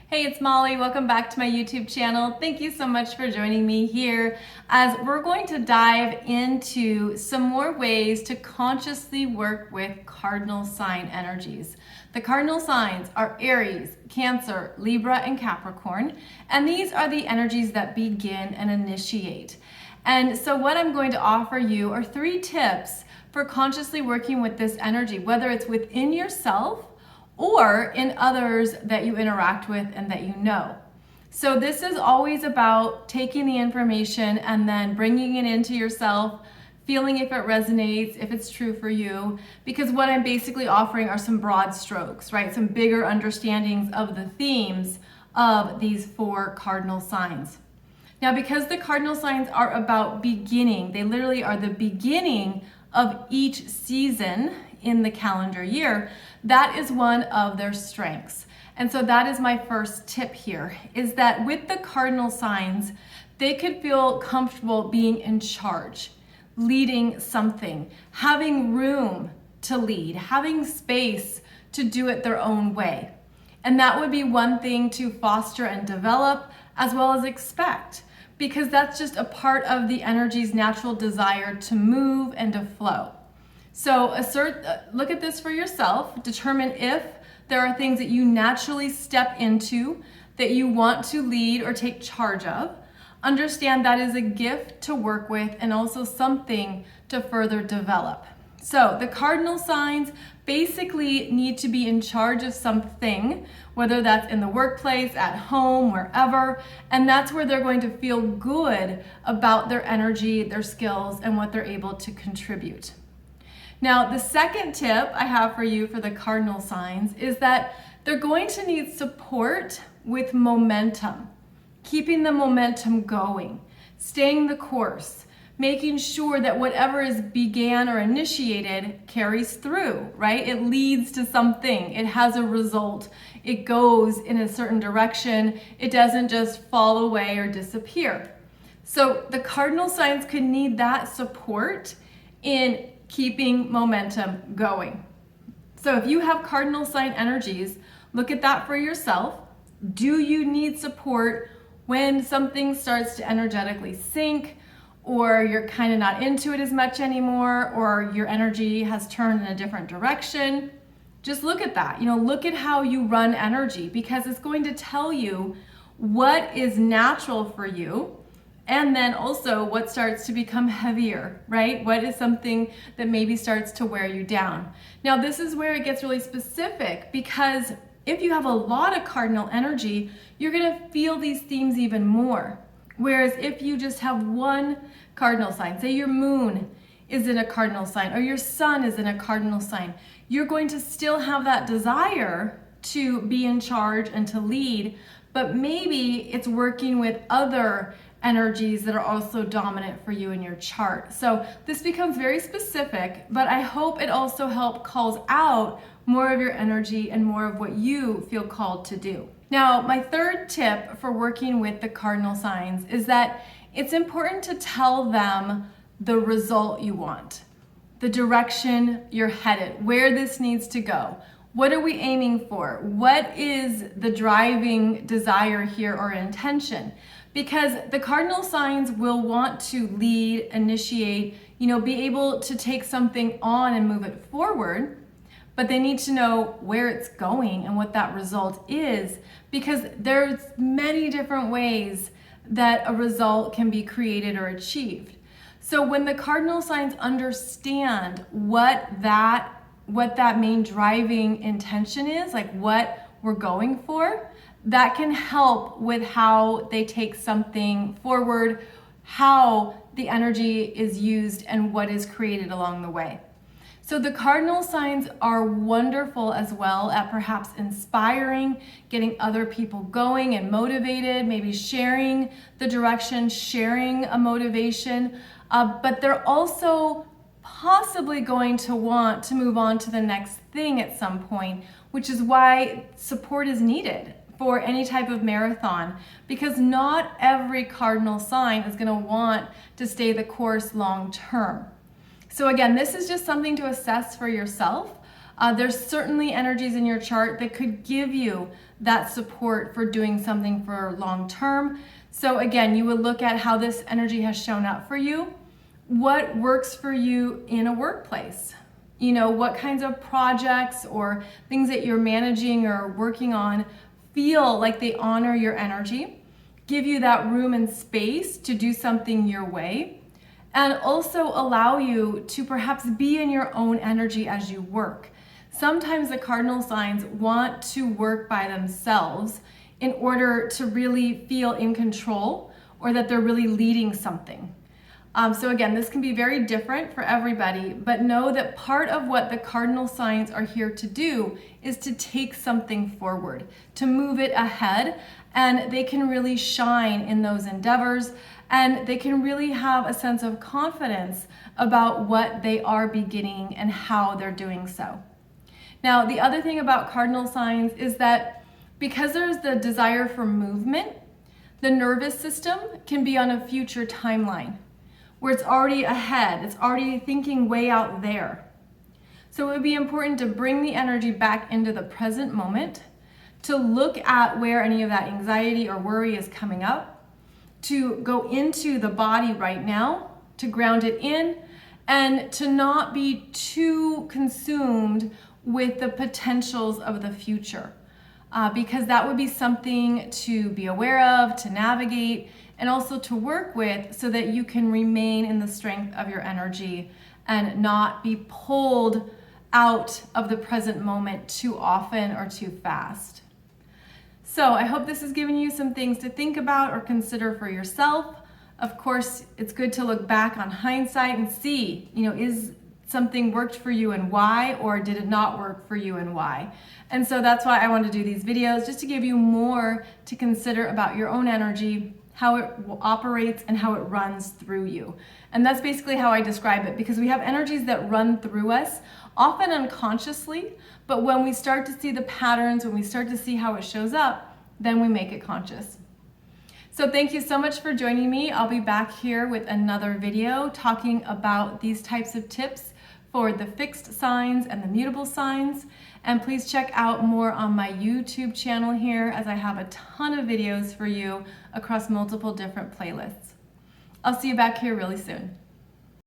Hey, it's Molly. Welcome back to my YouTube channel. Thank you so much for joining me here as we're going to dive into some more ways to consciously work with cardinal sign energies. The cardinal signs are Aries, Cancer, Libra, and Capricorn, and these are the energies that begin and initiate. And so what I'm going to offer you are 3 tips for consciously working with this energy, whether it's within yourself or in others that you interact with and that you know. So this is always about taking the information and then bringing it into yourself, feeling if it resonates, if it's true for you, because what I'm basically offering are some broad strokes, right? Some bigger understandings of the themes of these 4 cardinal signs. Now, because the cardinal signs are about beginning, they literally are the beginning of each season in the calendar year, that is one of their strengths. And so that is my first tip here, is that with the cardinal signs, they could feel comfortable being in charge, leading something, having room to lead, having space to do it their own way. And that would be one thing to foster and develop as well as expect, because that's just a part of the energy's natural desire to move and to flow. So look at this for yourself, determine if there are things that you naturally step into that you want to lead or take charge of. Understand that is a gift to work with and also something to further develop. So the cardinal signs basically need to be in charge of something, whether that's in the workplace, at home, wherever, and that's where they're going to feel good about their energy, their skills, and what they're able to contribute. Now, the second tip I have for you for the cardinal signs is that they're going to need support with momentum, keeping the momentum going, staying the course, making sure that whatever is began or initiated carries through, right? It leads to something, it has a result, it goes in a certain direction, it doesn't just fall away or disappear. So the cardinal signs could need that support in keeping momentum going. So if you have cardinal sign energies, look at that for yourself. Do you need support when something starts to energetically sink, or you're kind of not into it as much anymore, or your energy has turned in a different direction? Just look at that. Look at how you run energy, because it's going to tell you what is natural for you. And then also what starts to become heavier, right? What is something that maybe starts to wear you down? Now, this is where it gets really specific, because if you have a lot of cardinal energy, you're gonna feel these themes even more. Whereas if you just have one cardinal sign, say your moon is in a cardinal sign or your sun is in a cardinal sign, you're going to still have that desire to be in charge and to lead, but maybe it's working with other energies that are also dominant for you in your chart. So this becomes very specific, but I hope it also calls out more of your energy and more of what you feel called to do. Now, my third tip for working with the cardinal signs is that it's important to tell them the result you want, the direction you're headed, where this needs to go. What are we aiming for? What is the driving desire here or intention? Because the cardinal signs will want to lead, initiate, be able to take something on and move it forward, but they need to know where it's going and what that result is, because there's many different ways that a result can be created or achieved. So when the cardinal signs understand what that main driving intention is, like what we're going for, that can help with how they take something forward, how the energy is used, and what is created along the way. So the cardinal signs are wonderful as well at perhaps inspiring, getting other people going and motivated, maybe sharing the direction, sharing a motivation, but they're also possibly going to want to move on to the next thing at some point, which is why support is needed for any type of marathon, because not every cardinal sign is going to want to stay the course long term. So again, this is just something to assess for yourself. There's certainly energies in your chart that could give you that support for doing something for long term. So again, you would look at how this energy has shown up for you. What works for you in a workplace? You know, what kinds of projects or things that you're managing or working on feel like they honor your energy, give you that room and space to do something your way, and also allow you to perhaps be in your own energy as you work. Sometimes the cardinal signs want to work by themselves in order to really feel in control or that they're really leading something. So again, this can be very different for everybody, but know that part of what the cardinal signs are here to do is to take something forward, to move it ahead, and they can really shine in those endeavors, and they can really have a sense of confidence about what they are beginning and how they're doing so. Now, the other thing about cardinal signs is that because there's the desire for movement, the nervous system can be on a future timeline, where it's already ahead, it's already thinking way out there. So it would be important to bring the energy back into the present moment, to look at where any of that anxiety or worry is coming up, to go into the body right now, to ground it in, and to not be too consumed with the potentials of the future. Because that would be something to be aware of, to navigate, and also to work with so that you can remain in the strength of your energy and not be pulled out of the present moment too often or too fast. So I hope this has given you some things to think about or consider for yourself. Of course, it's good to look back on hindsight and see, is something worked for you and why, or did it not work for you and why? And so that's why I want to do these videos, just to give you more to consider about your own energy, how it operates and how it runs through you. And that's basically how I describe it, because we have energies that run through us, often unconsciously, but when we start to see the patterns, when we start to see how it shows up, then we make it conscious. So thank you so much for joining me. I'll be back here with another video talking about these types of tips for the fixed signs and the mutable signs. And please check out more on my YouTube channel here, as I have a ton of videos for you across multiple different playlists. I'll see you back here really soon.